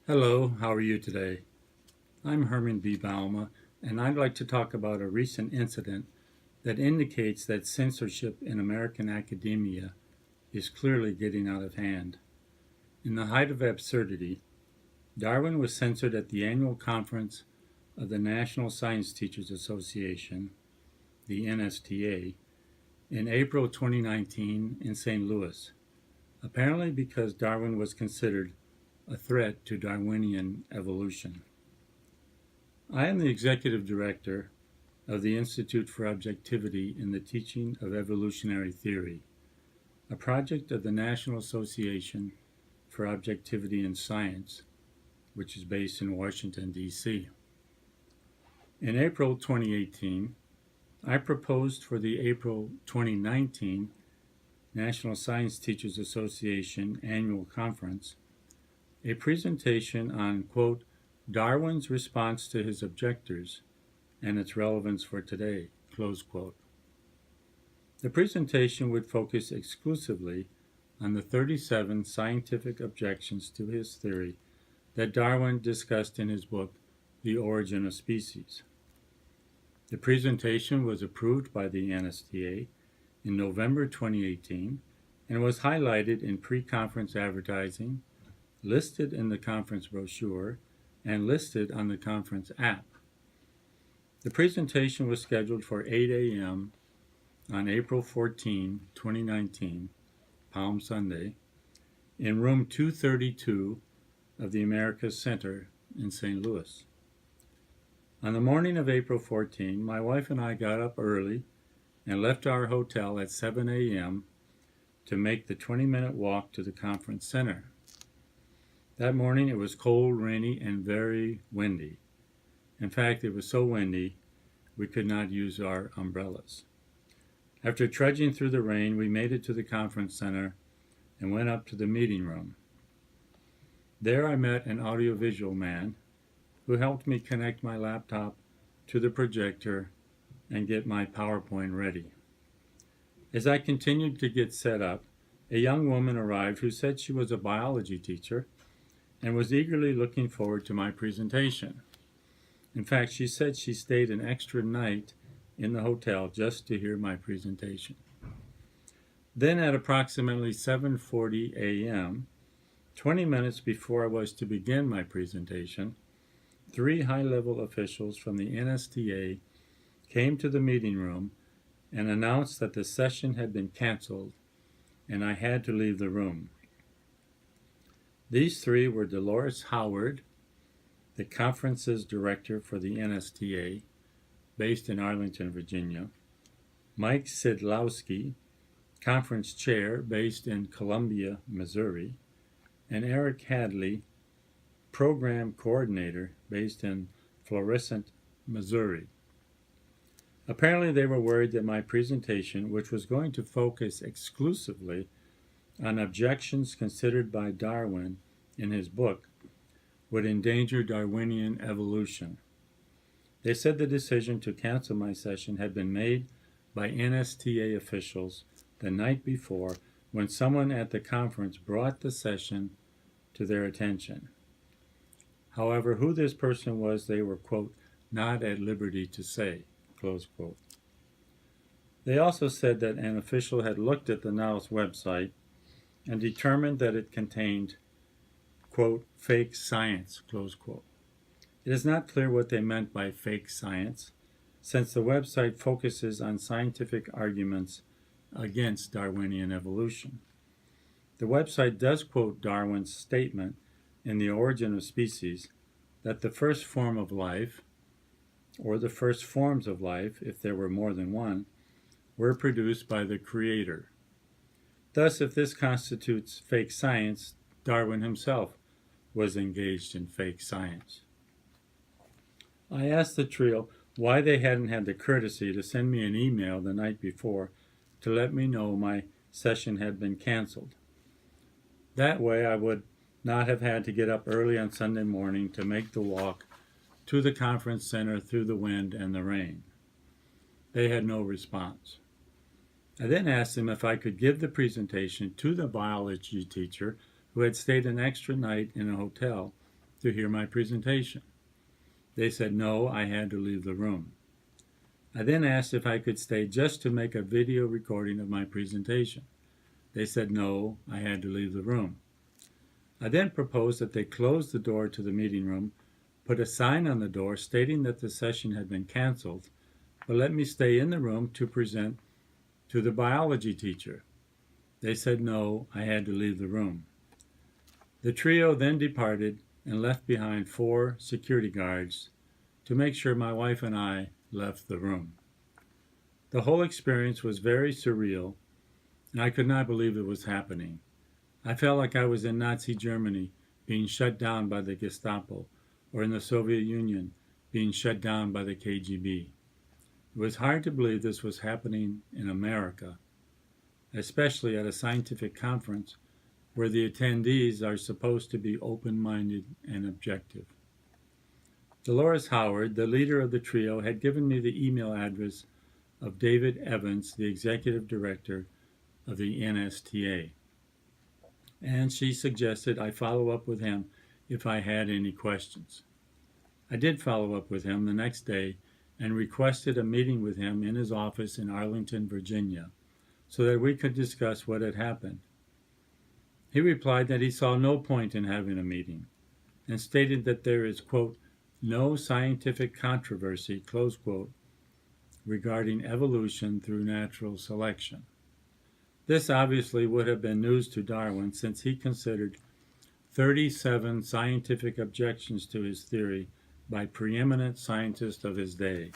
Hello, how are you today? I'm Herman B. Bauma, and I'd like to talk about a recent incident that indicates that censorship in American academia is clearly getting out of hand. In the height of absurdity, Darwin was censored at the annual conference of the National Science Teachers Association, the NSTA, in April 2019 in St. Louis, apparently because Darwin was considered a threat to Darwinian evolution. I am the executive director of the Institute for Objectivity in the Teaching of Evolutionary Theory, a project of the National Association for Objectivity in Science, which is based in Washington, D.C. In April 2018, I proposed for the April 2019 National Science Teachers Association Annual Conference a presentation on, quote, Darwin's response to his objectors and its relevance for today, close quote. The presentation would focus exclusively on the 37 scientific objections to his theory that Darwin discussed in his book, The Origin of Species. The presentation was approved by the NSTA in November 2018 and was highlighted in pre-conference advertising, listed in the conference brochure, and listed on the conference app. The presentation was scheduled for 8 a.m. on April 14, 2019, Palm Sunday, in room 232 of the Americas Center in St. Louis. On the morning of April 14, my wife and I got up early and left our hotel at 7 a.m. to make the 20-minute walk to the conference center. That morning it was cold, rainy, and very windy. In fact, it was so windy we could not use our umbrellas. After trudging through the rain, we made it to the conference center and went up to the meeting room. There I met an audiovisual man who helped me connect my laptop to the projector and get my PowerPoint ready. As I continued to get set up, a young woman arrived who said she was a biology teacher and was eagerly looking forward to my presentation. In fact, she said she stayed an extra night in the hotel just to hear my presentation. Then at approximately 7:40 a.m., 20 minutes before I was to begin my presentation, 3 high-level officials from the NSTA came to the meeting room and announced that the session had been canceled and I had to leave the room. These 3 were Dolores Howard, the conferences director for the NSTA, based in Arlington, Virginia, Mike Sidlowski, conference chair based in Columbia, Missouri, and Eric Hadley, program coordinator based in Florissant, Missouri. Apparently they were worried that my presentation, which was going to focus exclusively on objections considered by Darwin in his book, would endanger Darwinian evolution. They said the decision to cancel my session had been made by NSTA officials the night before when someone at the conference brought the session to their attention. However, who this person was, they were, quote, not at liberty to say, close quote. They also said that an official had looked at the NOW's website and determined that it contained, quote, fake science, close quote. It is not clear what they meant by fake science, since the website focuses on scientific arguments against Darwinian evolution. The website does quote Darwin's statement in The Origin of Species that the first form of life, or the first forms of life, if there were more than one, were produced by the Creator. Thus, if this constitutes fake science, Darwin himself was engaged in fake science. I asked the trio why they hadn't had the courtesy to send me an email the night before to let me know my session had been canceled. That way I would not have had to get up early on Sunday morning to make the walk to the conference center through the wind and the rain. They had no response. I then asked them if I could give the presentation to the biology teacher who had stayed an extra night in a hotel to hear my presentation. They said no, I had to leave the room. I then asked if I could stay just to make a video recording of my presentation. They said no, I had to leave the room. I then proposed that they close the door to the meeting room, put a sign on the door stating that the session had been canceled, but let me stay in the room to present to the biology teacher. They said no, I had to leave the room. The trio then departed and left behind 4 security guards to make sure my wife and I left the room. The whole experience was very surreal, and I could not believe it was happening. I felt like I was in Nazi Germany being shut down by the Gestapo, or in the Soviet Union being shut down by the KGB. It was hard to believe this was happening in America, especially at a scientific conference where the attendees are supposed to be open-minded and objective. Dolores Howard, the leader of the trio, had given me the email address of David Evans, the executive director of the NSTA, and she suggested I follow up with him if I had any questions. I did follow up with him the next day and requested a meeting with him in his office in Arlington, Virginia, so that we could discuss what had happened. He replied that he saw no point in having a meeting and stated that there is, quote, no scientific controversy, close quote, regarding evolution through natural selection. This obviously would have been news to Darwin, since he considered 37 scientific objections to his theory by preeminent scientists of his day,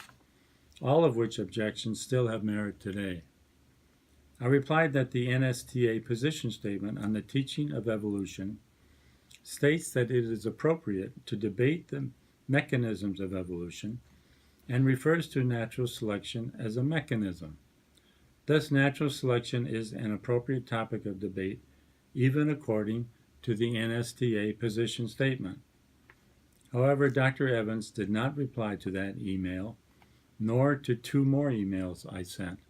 all of which objections still have merit today. I replied that the NSTA position statement on the teaching of evolution states that it is appropriate to debate the mechanisms of evolution and refers to natural selection as a mechanism. Thus, natural selection is an appropriate topic of debate, even according to the NSTA position statement. However, Dr. Evans did not reply to that email, nor to 2 more emails I sent.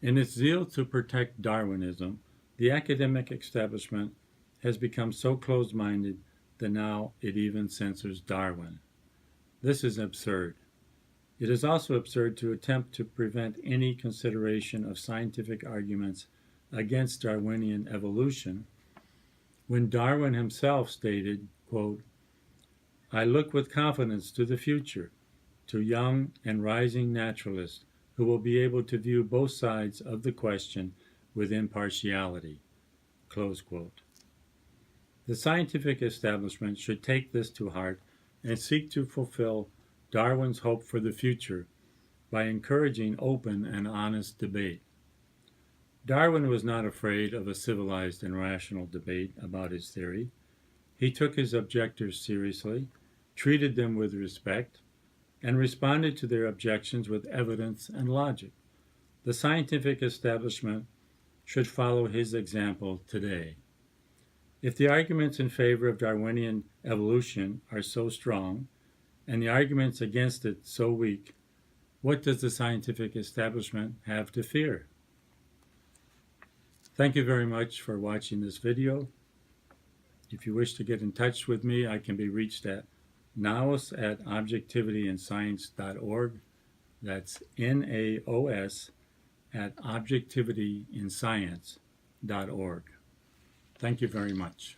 In its zeal to protect Darwinism, the academic establishment has become so closed-minded that now it even censors Darwin. This is absurd. It is also absurd to attempt to prevent any consideration of scientific arguments against Darwinian evolution when Darwin himself stated, quote, I look with confidence to the future, to young and rising naturalists who will be able to view both sides of the question with impartiality, close quote. The scientific establishment should take this to heart and seek to fulfill Darwin's hope for the future by encouraging open and honest debate. Darwin was not afraid of a civilized and rational debate about his theory. He took his objectors seriously, treated them with respect, and responded to their objections with evidence and logic. The scientific establishment should follow his example today. If the arguments in favor of Darwinian evolution are so strong, and the arguments against it so weak, what does the scientific establishment have to fear? Thank you very much for watching this video. If you wish to get in touch with me, I can be reached at naos@objectivityinscience.org. That's NAOS@objectivityinscience.org. Thank you very much.